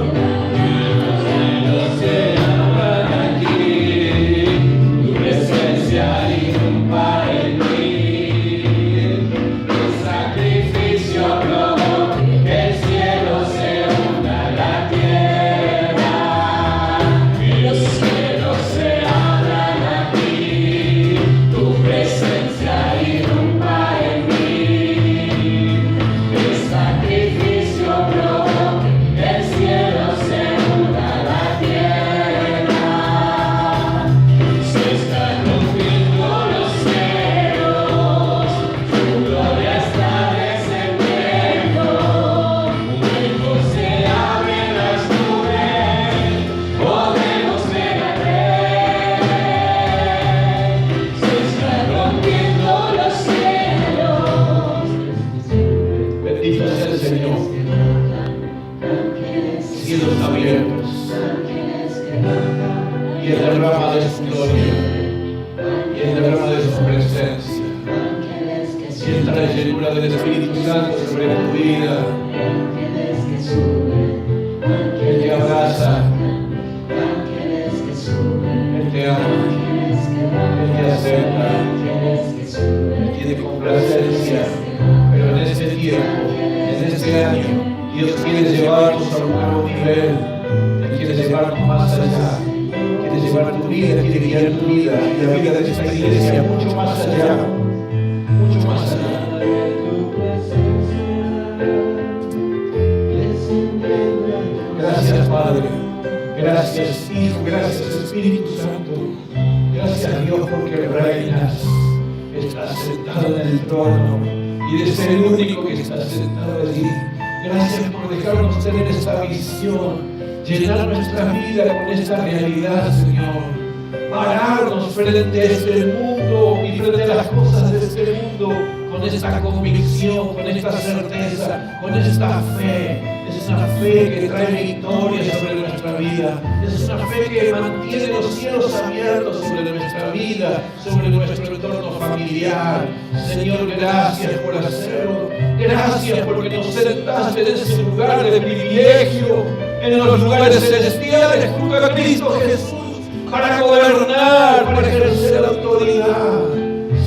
Llenar nuestra vida con esta realidad, Señor. Pararnos frente a este mundo y frente a las cosas de este mundo con esta convicción, con esta certeza, con esta fe. Es una fe que trae victoria sobre nuestra vida. Es una fe que mantiene los cielos abiertos sobre nuestra vida, sobre nuestro entorno familiar. Señor, gracias por hacerlo. Gracias porque nos sentaste en ese lugar de privilegio, en los lugares celestiales junto a Cristo Jesús, para gobernar, para ejercer la autoridad.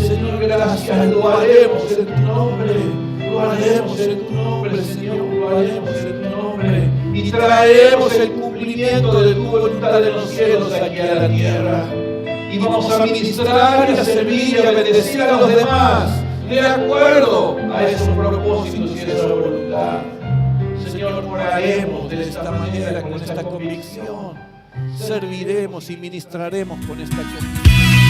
Señor, gracias, lo haremos en tu nombre, lo haremos en tu nombre, Señor, lo haremos en tu nombre, y traeremos el cumplimiento de tu voluntad en los cielos aquí a la tierra, y vamos a ministrar y a servir y a bendecir a los demás, de acuerdo a esos propósitos y esa voluntad. Señor, oraremos de esta manera, con esta convicción. Serviremos y ministraremos con esta convicción.